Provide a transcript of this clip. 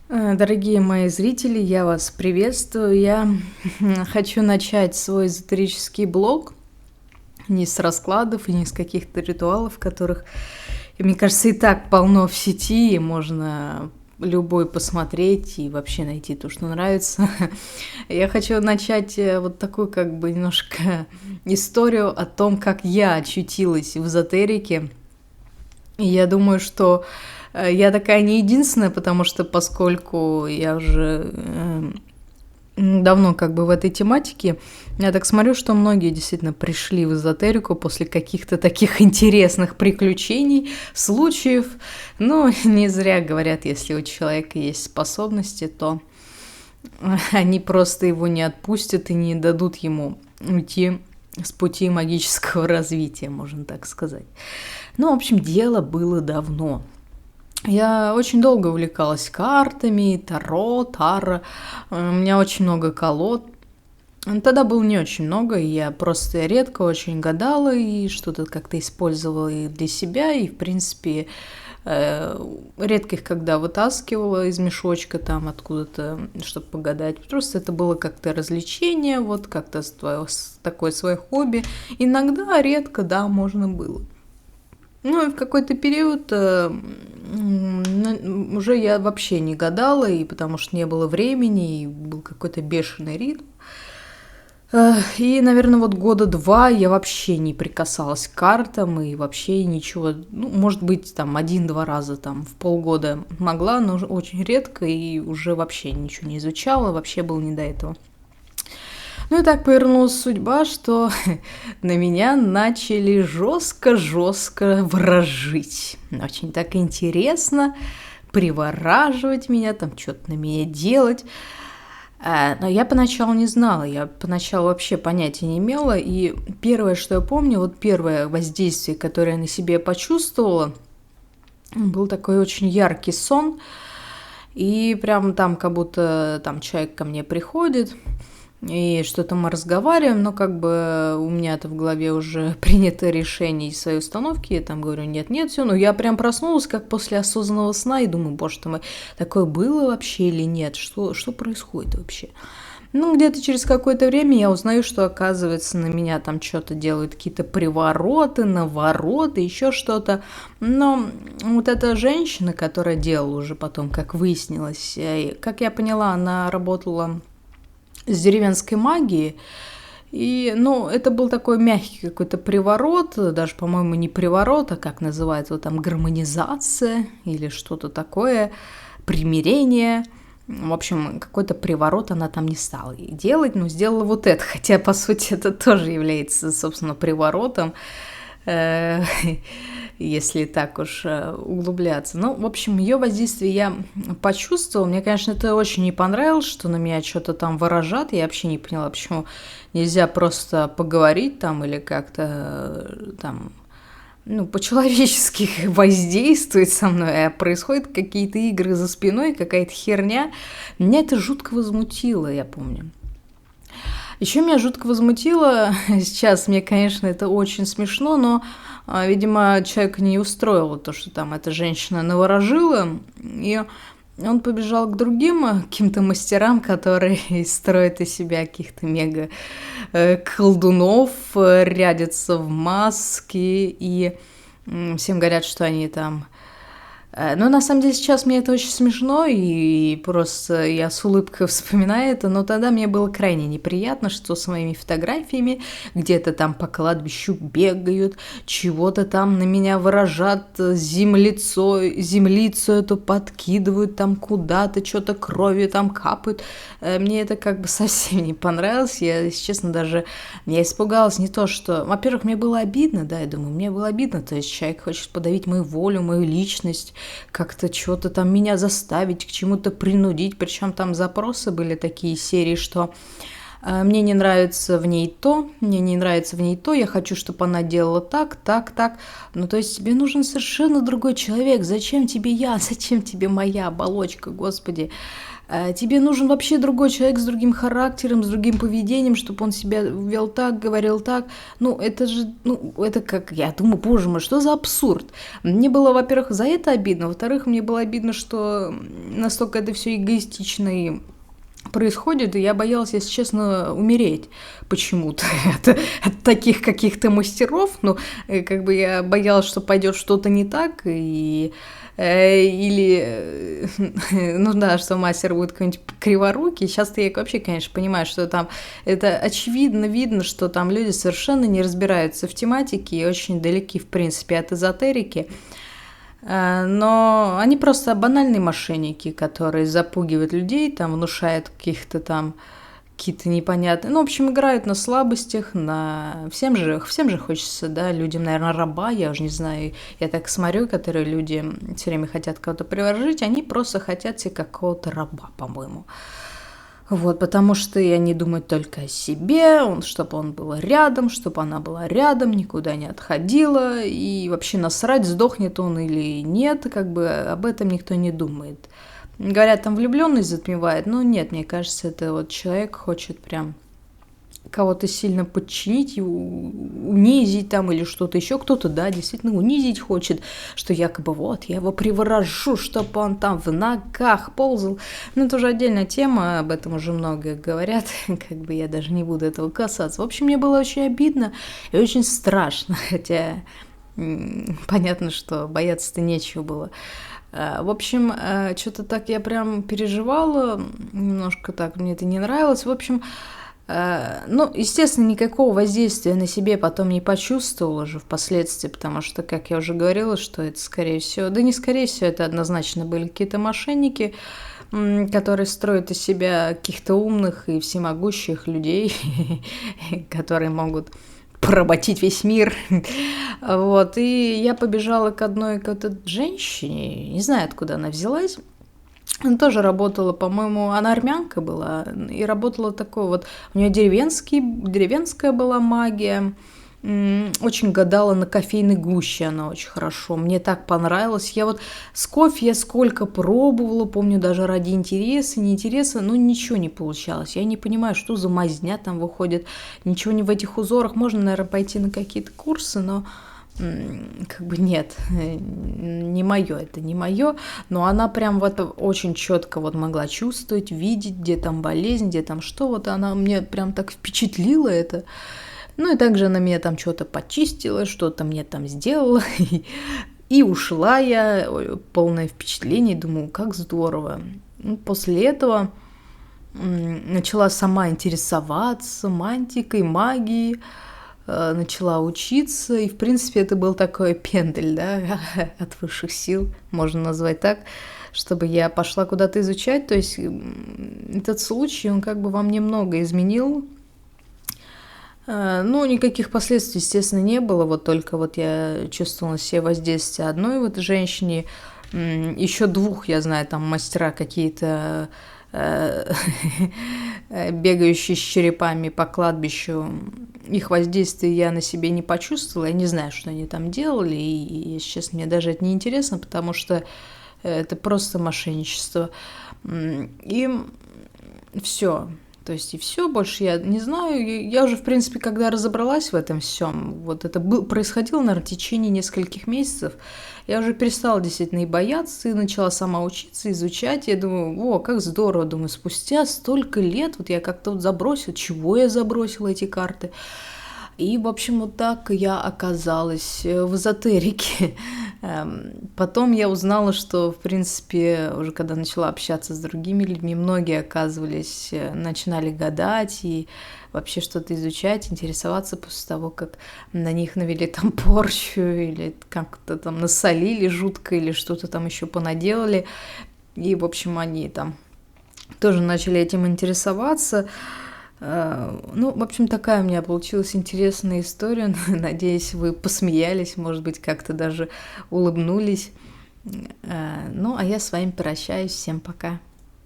Дорогие мои зрители, я вас приветствую. Я хочу начать свой эзотерический блог не с раскладов и не с каких-то ритуалов, которых, мне кажется, и так полно в сети, и можно любой посмотреть и вообще найти то, что нравится. Я хочу начать вот такую как бы немножко историю о том, как я очутилась в эзотерике. И я думаю, что я такая не единственная, потому что поскольку я уже давно как бы в этой тематике, я так смотрю, что многие действительно пришли в эзотерику после каких-то таких интересных приключений, случаев. Ну, не зря говорят, если у человека есть способности, то они просто его не отпустят и не дадут ему уйти с пути магического развития, можно так сказать. Ну, в общем, дело было давно. Я очень долго увлекалась картами, таро. У меня очень много колод. Тогда было не очень много, и я просто редко очень гадала и что-то как-то использовала и для себя, и, в принципе, редко их когда вытаскивала из мешочка там откуда-то, чтобы погадать. Просто это было как-то развлечение, вот как-то такое свое хобби. Иногда, редко, да, можно было. Ну, и в какой-то период уже я вообще не гадала, и потому что не было времени, и был какой-то бешеный ритм. И, наверное, вот года 2 я вообще не прикасалась к картам, и вообще ничего, ну, может быть, там 1-2 раза там в полгода могла, но очень редко, и уже вообще ничего не изучала, вообще было не до этого. Ну и так повернулась судьба, что на меня начали жестко ворожить. Очень так интересно привораживать меня, там что-то на меня делать. Но я поначалу не знала, я поначалу вообще понятия не имела. И первое, что я помню, вот первое воздействие, которое я на себе почувствовала, был такой очень яркий сон. И прям там как будто там человек ко мне приходит, и что-то мы разговариваем, но как бы у меня-то в голове уже принято решение из своей установки, я там говорю, нет, все, но я прям проснулась как после осознанного сна и думаю, боже ты мой, такое было вообще или нет, что происходит вообще? Ну, где-то через какое-то время я узнаю, что, оказывается, на меня там что-то делают, какие-то привороты, навороты, еще что-то. Но вот эта женщина, которая делала уже потом, как выяснилось, как я поняла, она работала с деревенской магией. И, ну, это был такой мягкий какой-то приворот, даже, по-моему, не приворот, а как называется, вот там гармонизация или что-то такое, примирение. В общем, какой-то приворот она там не стала делать, но сделала вот это, хотя, по сути, это тоже является, собственно, приворотом, если так уж углубляться. Ну, в общем, ее воздействие я почувствовала. Мне, конечно, это очень не понравилось, что на меня что-то там выражат. Я вообще не поняла, почему нельзя просто поговорить там или как-то там, ну, по-человечески воздействует со мной, а происходят какие-то игры за спиной, какая-то херня. Меня это жутко возмутило, я помню. Еще меня жутко возмутило, сейчас мне, конечно, это очень смешно, но, видимо, человека не устроило то, что там эта женщина наворожила, и он побежал к другим каким-то мастерам, которые строят из себя каких-то мега колдунов, рядятся в маске, и всем говорят, что они там... Но на самом деле сейчас мне это очень смешно, и просто я с улыбкой вспоминаю это, но тогда мне было крайне неприятно, что с моими фотографиями где-то там по кладбищу бегают, чего-то там на меня выражат, землицу эту подкидывают там куда-то, что-то кровью там капают. Мне это как бы совсем не понравилось, я, если честно, даже я испугалась не то, что... Во-первых, мне было обидно, да, я думаю, мне было обидно, то есть человек хочет подавить мою волю, мою личность, как-то что-то там меня заставить, к чему-то принудить. Причем там запросы были такие серии, что мне не нравится в ней то, я хочу, чтобы она делала так. Ну, то есть тебе нужен совершенно другой человек. Зачем тебе я? Зачем тебе моя оболочка, господи? Тебе нужен вообще другой человек с другим характером, с другим поведением, чтобы он себя вел так, говорил так. Ну, это же, ну, это как, я думаю, боже мой, что за абсурд. Мне было, во-первых, за это обидно, во-вторых, мне было обидно, что настолько это все эгоистично и происходит, и я боялась, если честно, умереть почему-то от таких каких-то мастеров, ну, как бы я боялась, что пойдет что-то не так, и или, ну да, что мастер будет какой-нибудь криворукий. Сейчас-то я вообще, конечно, понимаю, что там это очевидно, видно, что там люди совершенно не разбираются в тематике и очень далеки, в принципе, от эзотерики. Но они просто банальные мошенники, которые запугивают людей, там, внушают какие-то непонятные... Ну, в общем, играют на слабостях, на... Всем же хочется, да, людям, наверное, раба, я уже не знаю. Я так смотрю, которые люди все время хотят кого-то приворожить, они просто хотят себе какого-то раба, по-моему. Вот, потому что они думают только о себе, чтобы он был рядом, чтобы она была рядом, никуда не отходила, и вообще насрать, сдохнет он или нет, как бы об этом никто не думает. Говорят, там влюбленность затмевает, но нет, мне кажется, это вот человек хочет прям кого-то сильно подчинить, унизить там или что-то еще. Кто-то, да, действительно унизить хочет, что якобы вот, я его приворожу, чтобы он там в ногах ползал. Ну, это уже отдельная тема, об этом уже много говорят, как бы я даже не буду этого касаться. В общем, мне было очень обидно и очень страшно, хотя понятно, что бояться-то нечего было. В общем, что-то так я прям переживала, немножко так, мне это не нравилось. В общем, ну, естественно, никакого воздействия на себе потом не почувствовала уже впоследствии, потому что, как я уже говорила, что это, скорее всего, да не скорее всего, это однозначно были какие-то мошенники, которые строят из себя каких-то умных и всемогущих людей, которые могут поработить весь мир. Вот, и я побежала к одной какой-то женщине, не знаю, откуда она взялась. Она тоже работала, по-моему, она армянка была, и работала такой вот, у нее деревенская была магия, очень гадала на кофейной гуще, она очень хорошо, мне так понравилось. Я вот с кофе я сколько пробовала, помню, даже ради интереса, не интереса, но ничего не получалось. Я не понимаю, что за мазня там выходит, ничего не в этих узорах. Можно, наверное, пойти на какие-то курсы, но как бы нет, не мое, это не мое, но она прям вот очень четко вот могла чувствовать, видеть, где там болезнь, где там что, вот она мне прям так впечатлила это. Ну и также она меня там что-то почистила, что-то мне там сделала, и ушла я, полное впечатление, думаю, как здорово. После этого начала сама интересоваться мантикой, магией, начала учиться, и, в принципе, это был такой пендель, да, от высших сил, можно назвать так, чтобы я пошла куда-то изучать, то есть этот случай, он как бы во мне много изменил, ну, никаких последствий, естественно, не было, вот только вот я чувствовала на себе воздействие одной вот женщине, еще двух, я знаю, там мастера какие-то, бегающие с черепами по кладбищу, их воздействие я на себе не почувствовала, я не знаю, что они там делали, и, если честно, мне даже это не интересно, потому что это просто мошенничество. И все. То есть и все, больше я не знаю. Я уже, в принципе, когда разобралась в этом всем, вот это происходило, наверное, в течение нескольких месяцев, я уже перестала действительно и бояться, и начала сама учиться, изучать. Я думаю, о, как здорово, думаю, спустя столько лет, вот я как-то вот забросила, чего я забросила эти карты. И, в общем, вот так я оказалась в эзотерике. Потом я узнала, что, в принципе, уже когда начала общаться с другими людьми, многие оказывались, начинали гадать и вообще что-то изучать, интересоваться после того, как на них навели там порчу или как-то там насолили жутко или что-то там еще понаделали. И, в общем, они там тоже начали этим интересоваться. Ну, в общем, такая у меня получилась интересная история. Надеюсь, вы посмеялись, может быть, как-то даже улыбнулись. Ну, а я с вами прощаюсь. Всем пока.